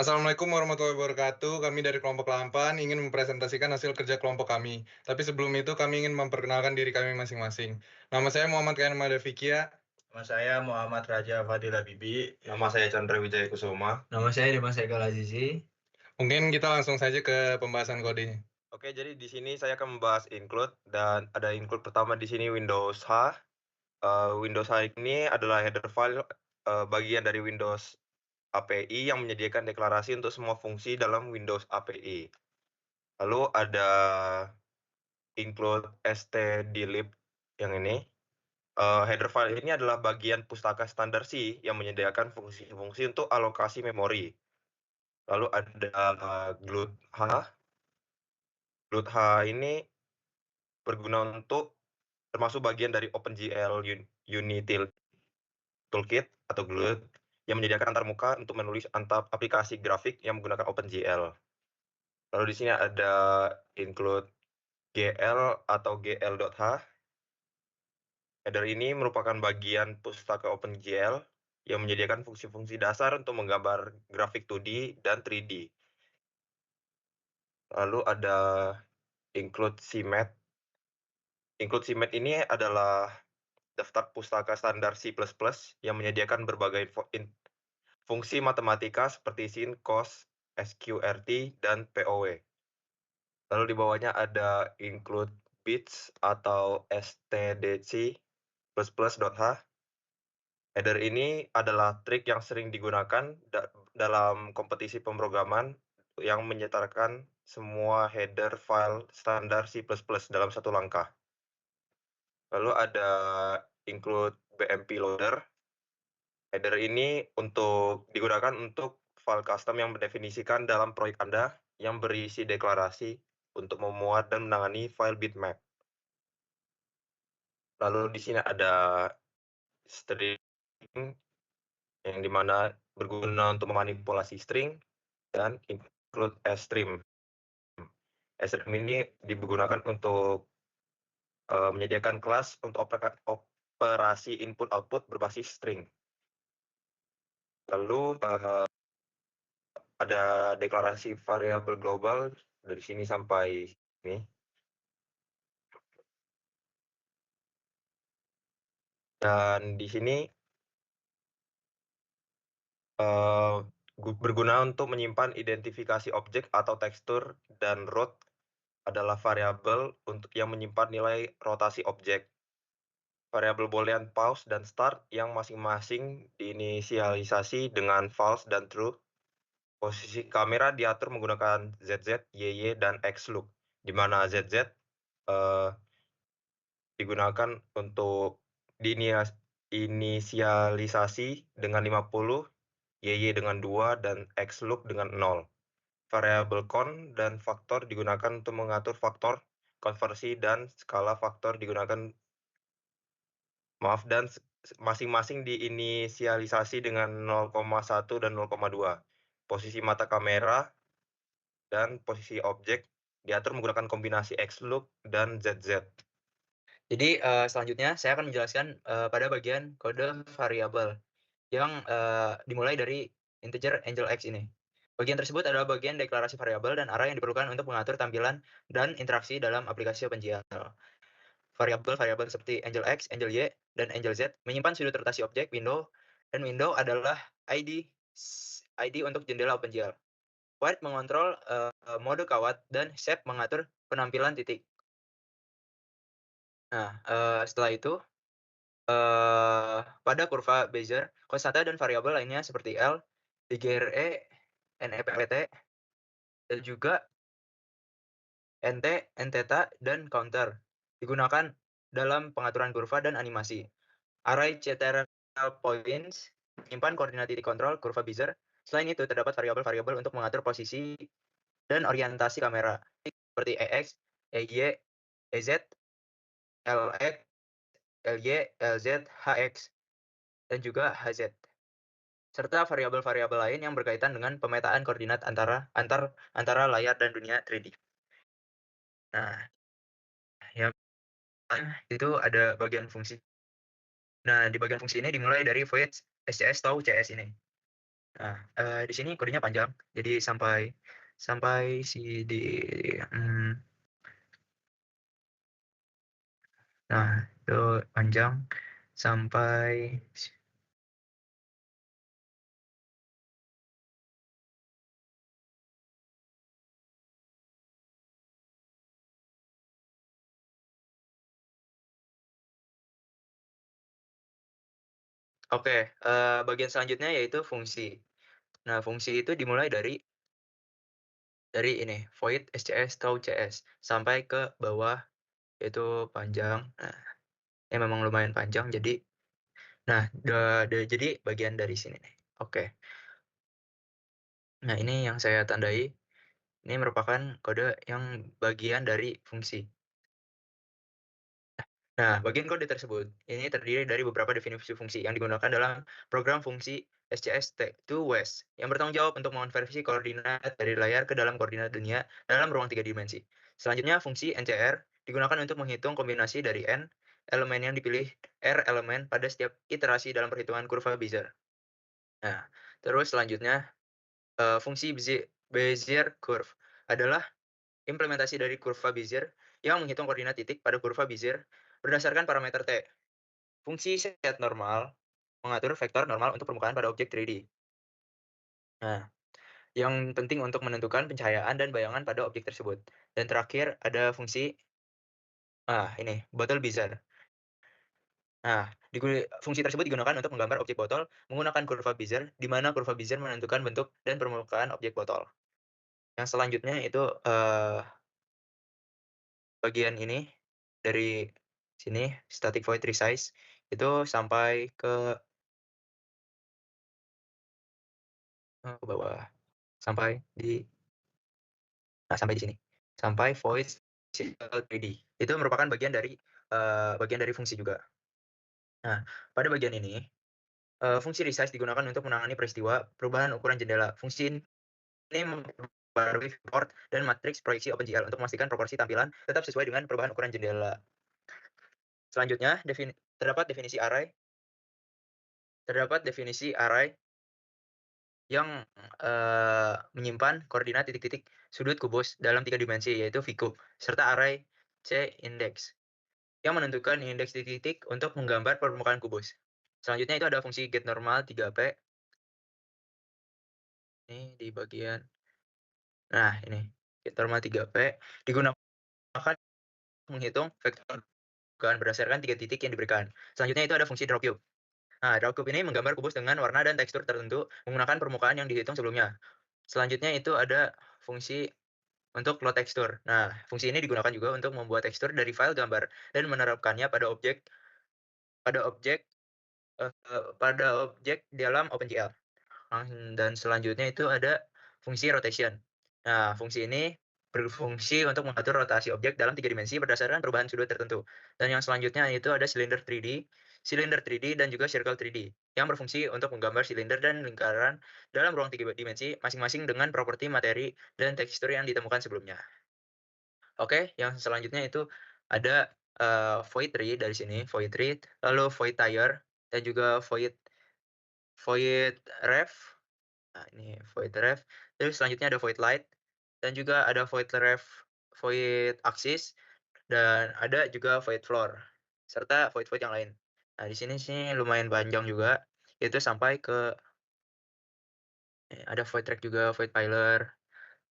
Assalamualaikum warahmatullahi wabarakatuh. Kami dari kelompok 8 ingin mempresentasikan hasil kerja kelompok kami. Tapi sebelum itu kami ingin memperkenalkan diri kami masing-masing. Nama saya Muhammad Kayan Madafikia. Nama saya Muhammad Raja Fadila Bibi. Nama saya Chandra Wijaya Kusuma. Nama saya Dimas Eka Azizi. Mungkin kita langsung saja ke pembahasan kodenya. Oke, jadi di sini saya akan membahas include dan ada include pertama di sini Windows H. Windows H ini adalah header file bagian dari Windows API yang menyediakan deklarasi untuk semua fungsi dalam Windows API. Lalu ada include stdlib yang ini. Header file ini adalah bagian pustaka standar C yang menyediakan fungsi-fungsi untuk alokasi memori. Lalu ada glutH. glutH ini berguna untuk termasuk bagian dari OpenGL Unity Toolkit atau GLUT yang menyediakan antarmuka untuk menulis aplikasi grafik yang menggunakan OpenGL. Lalu di sini ada include GL atau GL.h. Header ini merupakan bagian pustaka OpenGL yang menyediakan fungsi-fungsi dasar untuk menggambar grafik 2D dan 3D. Lalu ada include CMAT. Include CMAT ini adalah daftar pustaka standar C++ yang menyediakan berbagai fungsi matematika seperti sin, cos, sqrt, dan pow. Lalu di bawahnya ada include bits atau stdc++.h. Header ini adalah trik yang sering digunakan dalam kompetisi pemrograman yang menyetarakan semua header file standar C++ dalam satu langkah. Lalu ada include BMP loader. Header ini digunakan untuk file custom yang mendefinisikan dalam proyek Anda yang berisi deklarasi untuk memuat dan menangani file bitmap. Lalu di sini ada string yang dimana berguna untuk memanipulasi string dan include string. String ini digunakan untuk menyediakan kelas untuk operasi input-output berbasis string. Lalu ada deklarasi variabel global dari sini sampai sini. Dan di sini berguna untuk menyimpan identifikasi objek atau tekstur, dan rot adalah variabel untuk yang menyimpan nilai rotasi objek. Variabel boolean pause dan start yang masing-masing diinisialisasi dengan false dan true. Posisi kamera diatur menggunakan ZZ, YY, dan XLOOK, di mana ZZ digunakan untuk diinisialisasi dengan 50, YY dengan 2, dan XLOOK dengan 0. Variabel con dan faktor digunakan untuk mengatur faktor, konversi, dan skala faktor digunakan dan masing-masing diinisialisasi dengan 0,1 dan 0,2. Posisi mata kamera dan posisi objek diatur menggunakan kombinasi XLOOK dan ZZ. Jadi selanjutnya saya akan menjelaskan pada bagian kode variabel yang dimulai dari integer AngelX ini. Bagian tersebut adalah bagian deklarasi variabel dan array yang diperlukan untuk mengatur tampilan dan interaksi dalam aplikasi OpenGL. Variabel-variabel seperti AngelX, AngelY, dan AngelZ menyimpan sudut rotasi objek window, dan window adalah ID untuk jendela OpenGL. Void mengontrol mode kawat, dan shape mengatur penampilan titik. Nah, setelah itu pada kurva Bezier, konstanta dan variabel lainnya seperti L, DGRE, NEPPT, dan juga NT, Ntheta, dan counter digunakan dalam pengaturan kurva dan animasi. Array ctr points menyimpan koordinat titik kontrol kurva Bezier. Selain itu, terdapat variabel-variabel untuk mengatur posisi dan orientasi kamera, seperti EX, EY, EZ, LX, LY, LZ, HX, dan juga HZ. Serta variabel-variabel lain yang berkaitan dengan pemetaan koordinat antara layar dan dunia 3D. Nah, yang itu ada bagian fungsi. Nah, di bagian fungsi ini dimulai dari void SCS atau CS ini. Nah, di sini kodenya panjang, jadi sampai CD, nah itu panjang sampai oke, bagian selanjutnya yaitu fungsi. Nah, fungsi itu dimulai dari ini, void SCS atau CS, sampai ke bawah itu panjang. Nah, ini memang lumayan panjang jadi nah, jadi bagian dari sini nih. Oke. Nah, ini yang saya tandai, ini merupakan kode yang bagian dari fungsi. Nah, bagian kode tersebut ini terdiri dari beberapa definisi fungsi yang digunakan dalam program fungsi SCS2WES yang bertanggung jawab untuk mengonversi koordinat dari layar ke dalam koordinat dunia dalam ruang 3 dimensi. Selanjutnya, fungsi NCR digunakan untuk menghitung kombinasi dari N elemen yang dipilih R elemen pada setiap iterasi dalam perhitungan kurva Bezier. Nah, terus selanjutnya, fungsi Bezier curve adalah implementasi dari kurva Bezier yang menghitung koordinat titik pada kurva Bezier berdasarkan parameter T. Fungsi set normal mengatur vektor normal untuk permukaan pada objek 3D. Nah, yang penting untuk menentukan pencahayaan dan bayangan pada objek tersebut. Dan terakhir ada fungsi ini bottle Bezier. Nah, fungsi tersebut digunakan untuk menggambar objek botol menggunakan kurva Bezier, di mana kurva Bezier menentukan bentuk dan permukaan objek botol. Yang selanjutnya itu bagian ini dari sini static void resize itu sampai ke ke bawah sampai di sampai di sini sampai void circle 3D itu merupakan bagian dari fungsi juga. Nah, pada bagian ini fungsi resize digunakan untuk menangani peristiwa perubahan ukuran jendela. Fungsi ini memperbarui viewport dan matriks proyeksi OpenGL untuk memastikan proporsi tampilan tetap sesuai dengan perubahan ukuran jendela. Selanjutnya, terdapat definisi array yang menyimpan koordinat titik-titik sudut kubus dalam 3 dimensi, yaitu VCube, serta array C-index yang menentukan indeks titik-titik untuk menggambar permukaan kubus. Selanjutnya itu ada fungsi getNormal 3P. Ini di bagian ini getNormal 3P digunakan menghitung vektor berdasarkan 3 titik yang diberikan. Selanjutnya itu ada fungsi drawCube. Nah, drawCube ini menggambar kubus dengan warna dan tekstur tertentu menggunakan permukaan yang dihitung sebelumnya. Selanjutnya itu ada fungsi untuk load tekstur. Nah, fungsi ini digunakan juga untuk membuat tekstur dari file gambar dan menerapkannya pada objek dalam OpenGL. Dan selanjutnya itu ada fungsi rotation. Nah, fungsi ini berfungsi untuk mengatur rotasi objek dalam 3 dimensi berdasarkan perubahan sudut tertentu. Dan yang selanjutnya itu ada silinder 3D, dan juga circle 3D yang berfungsi untuk menggambar silinder dan lingkaran dalam ruang 3 dimensi masing-masing dengan properti materi dan tekstur yang ditemukan sebelumnya. Oke, yang selanjutnya itu ada void tree dari sini, void tree, lalu void tire, dan juga void ref. Nah, ini void ref. Terus selanjutnya ada void light, dan juga ada void axis, dan ada juga void floor, serta void yang lain. Nah, di sini sih lumayan panjang juga, itu sampai ke ada void track juga, void piler,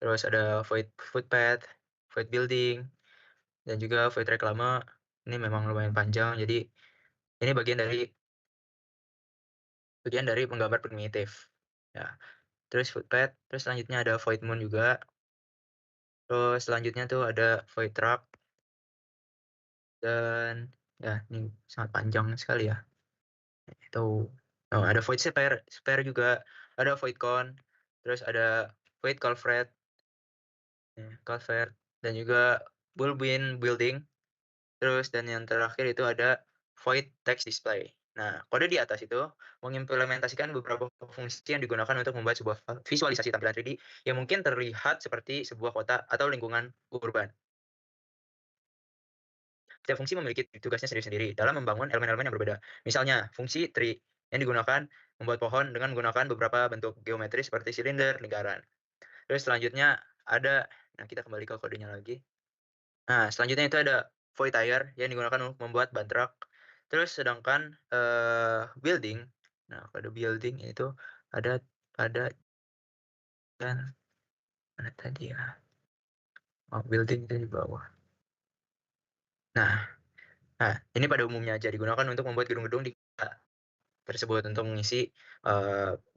terus ada void footpath, void building, dan juga void reklame. Ini memang lumayan panjang, jadi ini bagian dari penggambar primitif. Ya, terus footpath, terus selanjutnya ada void moon juga. Terus selanjutnya tuh ada void truck, dan ya ini sangat panjang sekali ya. Itu ada void spare juga, ada void con, terus ada void culvert, dan juga boolean building. Terus dan yang terakhir itu ada void text display. Nah, kode di atas itu mengimplementasikan beberapa fungsi yang digunakan untuk membuat sebuah visualisasi tampilan 3D yang mungkin terlihat seperti sebuah kota atau lingkungan urban. Setiap fungsi memiliki tugasnya sendiri-sendiri dalam membangun elemen-elemen yang berbeda. Misalnya, fungsi tree yang digunakan membuat pohon dengan menggunakan beberapa bentuk geometri seperti silinder, lingkaran. Terus selanjutnya ada, nah kita kembali ke kodenya lagi. Nah, selanjutnya itu ada void tire yang digunakan untuk membuat ban truk. Terus sedangkan, building, nah kode building itu ada dan mana tadi ya? Oh, building itu di bawah. Nah ini pada umumnya aja digunakan untuk membuat gedung-gedung di kota tersebut untuk mengisi,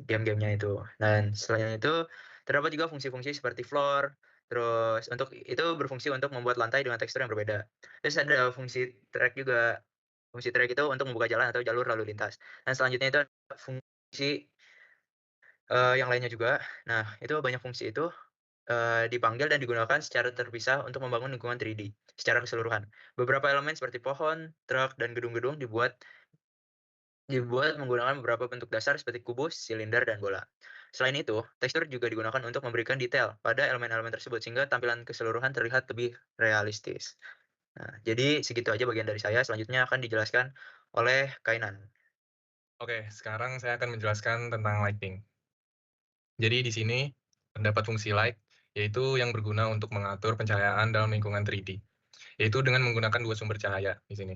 game-gamenya itu. Dan selain itu, terdapat juga fungsi-fungsi seperti floor, terus untuk itu berfungsi untuk membuat lantai dengan tekstur yang berbeda. Terus ada fungsi track juga. Fungsi track itu untuk membuka jalan atau jalur lalu lintas. Dan selanjutnya itu ada fungsi, yang lainnya juga. Nah, itu banyak fungsi itu, dipanggil dan digunakan secara terpisah untuk membangun lingkungan 3D secara keseluruhan. Beberapa elemen seperti pohon, truk, dan gedung-gedung dibuat menggunakan beberapa bentuk dasar seperti kubus, silinder, dan bola. Selain itu, tekstur juga digunakan untuk memberikan detail pada elemen-elemen tersebut sehingga tampilan keseluruhan terlihat lebih realistis. Nah, jadi segitu aja bagian dari saya. Selanjutnya akan dijelaskan oleh Kainan. Oke, sekarang saya akan menjelaskan tentang lighting. Jadi di sini terdapat fungsi light, yaitu yang berguna untuk mengatur pencahayaan dalam lingkungan 3D, yaitu dengan menggunakan dua sumber cahaya di sini,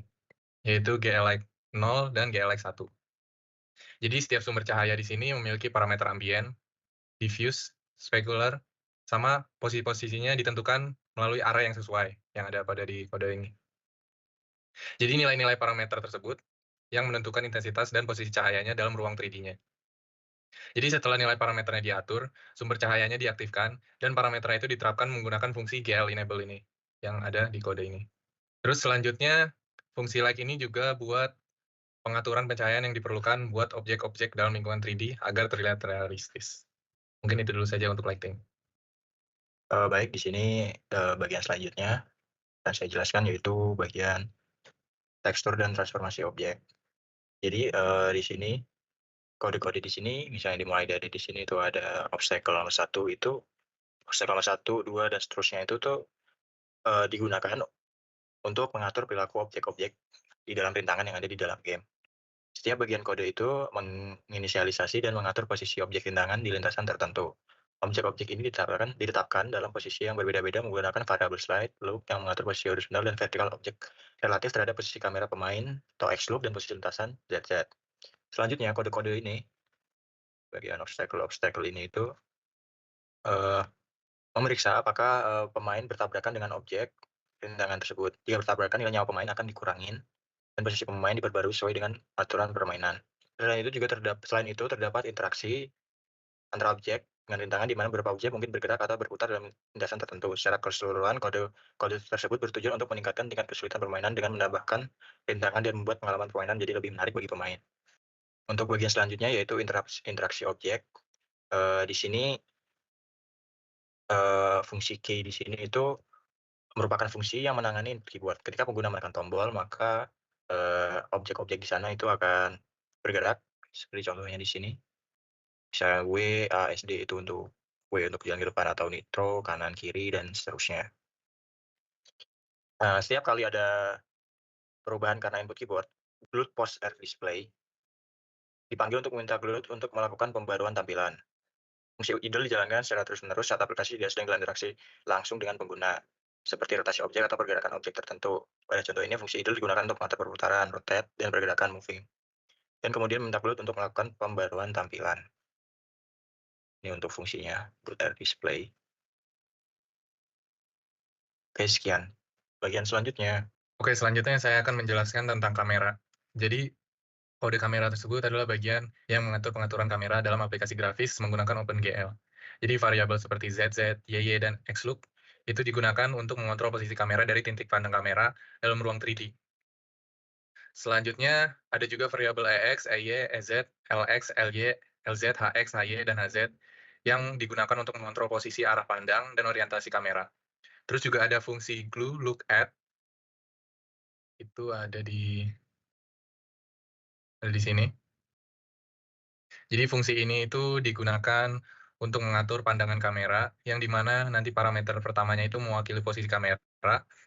yaitu GLX 0 dan GLX 1. Jadi setiap sumber cahaya di sini memiliki parameter ambien, diffuse, specular, sama posisinya ditentukan melalui arah yang sesuai yang ada pada di kode ini. Jadi nilai-nilai parameter tersebut yang menentukan intensitas dan posisi cahayanya dalam ruang 3D-nya. Jadi setelah nilai parameternya diatur, sumber cahayanya diaktifkan, dan parameter itu diterapkan menggunakan fungsi GL enable ini, yang ada di kode ini. Terus selanjutnya, fungsi light ini juga buat pengaturan pencahayaan yang diperlukan buat objek-objek dalam lingkungan 3D agar terlihat realistis. Mungkin itu dulu saja untuk lighting. Baik, di sini bagian selanjutnya akan saya jelaskan yaitu bagian tekstur dan transformasi objek. Jadi di sini kode-kode di sini misalnya dimulai dari di sini itu ada obstacle nomor 1 itu, obstacle nomor 1, 2, dan seterusnya itu tuh digunakan untuk mengatur perilaku objek-objek di dalam rintangan yang ada di dalam game. Setiap bagian kode itu menginisialisasi dan mengatur posisi objek rintangan di lintasan tertentu. Objek-objek ini ditetapkan dalam posisi yang berbeda-beda menggunakan variabel slide, loop yang mengatur posisi horizontal dan vertikal objek relatif terhadap posisi kamera pemain, atau X loop, dan posisi lintasan ZZ. Selanjutnya, kode-kode ini, bagian obstacle ini itu memeriksa apakah pemain bertabrakan dengan objek rintangan tersebut. Jika bertabrakan, nilai nyawa pemain akan dikurangin dan posisi pemain diperbarui sesuai dengan aturan permainan. Selain itu terdapat interaksi antara objek dengan rintangan di mana beberapa objek mungkin bergerak atau berputar dalam lintasan tertentu. Secara keseluruhan, kode tersebut bertujuan untuk meningkatkan tingkat kesulitan permainan dengan menambahkan rintangan dan membuat pengalaman permainan jadi lebih menarik bagi pemain. Untuk bagian selanjutnya yaitu interaksi objek. Di sini fungsi key di sini itu merupakan fungsi yang menangani input keyboard. Ketika pengguna menekan tombol, maka objek-objek di sana itu akan bergerak seperti contohnya di sini. Misalnya W, A, S, D itu untuk W untuk jalan ke depan atau nitro, kanan, kiri, dan seterusnya. Setiap kali ada perubahan karena input keyboard, GLUT post air display dipanggil untuk meminta GLUT untuk melakukan pembaruan tampilan. Fungsi idle dijalankan secara terus-menerus saat aplikasi tidak sedang berinteraksi langsung dengan pengguna, seperti rotasi objek atau pergerakan objek tertentu. Pada contoh ini, fungsi idle digunakan untuk mengatur perputaran, rotate, dan pergerakan moving. Dan kemudian minta GLUT untuk melakukan pembaruan tampilan. Ini untuk fungsinya, GLUT air display. Oke, sekian. Bagian selanjutnya. Oke, selanjutnya saya akan menjelaskan tentang kamera. Jadi, kode kamera tersebut adalah bagian yang mengatur pengaturan kamera dalam aplikasi grafis menggunakan OpenGL. Jadi, variabel seperti ZZ, YY, dan Xloop itu digunakan untuk mengontrol posisi kamera dari titik pandang kamera dalam ruang 3D. Selanjutnya, ada juga variabel EX, EY, EZ, LX, LY, LZ, HX, HY, dan HZ yang digunakan untuk mengontrol posisi arah pandang dan orientasi kamera. Terus juga ada fungsi glue, look at, itu ada di sini. Jadi fungsi ini itu digunakan untuk mengatur pandangan kamera, yang dimana nanti parameter pertamanya itu mewakili posisi kamera,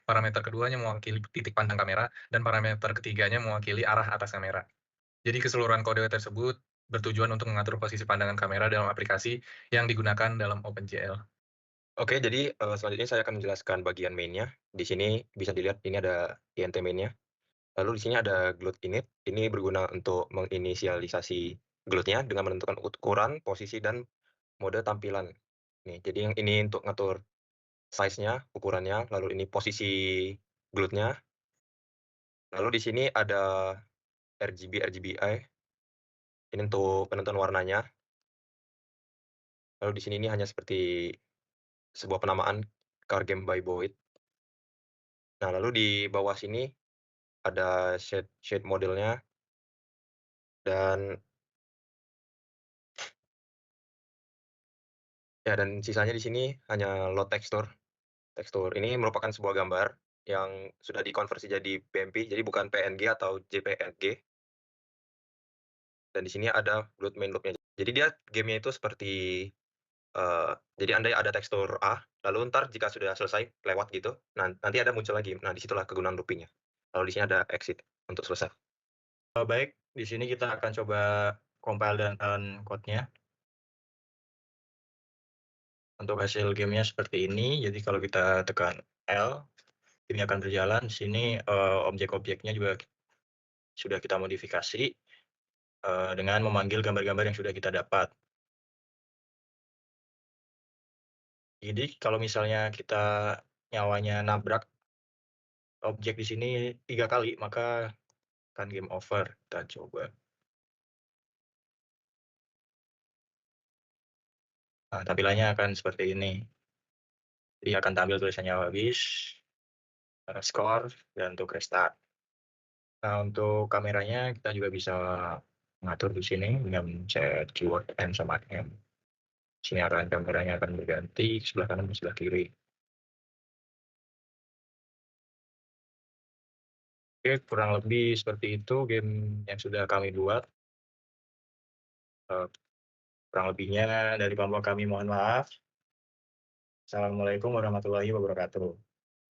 parameter keduanya mewakili titik pandang kamera, dan parameter ketiganya mewakili arah atas kamera. Jadi keseluruhan kode tersebut bertujuan untuk mengatur posisi pandangan kamera dalam aplikasi yang digunakan dalam OpenGL. Oke, jadi, selanjutnya saya akan menjelaskan bagian main-nya. Di sini bisa dilihat ini ada INT main-nya. Lalu di sini ada Gloat init, ini berguna untuk menginisialisasi Gloat-nya dengan menentukan ukuran, posisi, dan mode tampilan. Nih, jadi yang ini untuk ngatur size-nya, ukurannya, lalu ini posisi Gloat-nya. Lalu di sini ada RGBI, ini untuk penentuan warnanya. Lalu di sini ini hanya seperti sebuah penamaan Car Game by Boyd. Nah, lalu di bawah sini ada shade modelnya dan dan sisanya di sini hanya load tekstur. Tekstur ini merupakan sebuah gambar yang sudah dikonversi jadi BMP, jadi bukan PNG atau JPG. Dan di sini ada Gloat main loop-nya. Jadi dia game-nya itu seperti, jadi andai ada tekstur A, lalu ntar jika sudah selesai lewat gitu, nanti ada muncul lagi. Nah, disitulah kegunaan looping-nya. Lalu di sini ada exit untuk selesai. Baik, di sini kita akan coba compile dan run code-nya. Untuk hasil gamenya seperti ini, jadi kalau kita tekan L, game akan berjalan. Di sini objek-objeknya juga sudah kita modifikasi dengan memanggil gambar-gambar yang sudah kita dapat. Jadi kalau misalnya kita nyawanya nabrak objek di sini 3 kali, maka akan game over. Kita coba. Nah, tampilannya akan seperti ini. Jadi akan tampil tulisannya habis, score, dan untuk restart. Nah, untuk kameranya kita juga bisa mengatur di sini dengan set keyword N sama M. Sini kameranya akan berganti sebelah kanan dan sebelah kiri. Oke, kurang lebih seperti itu game yang sudah kami buat. Kurang lebihnya dari kelompok kami mohon maaf. Assalamualaikum warahmatullahi wabarakatuh.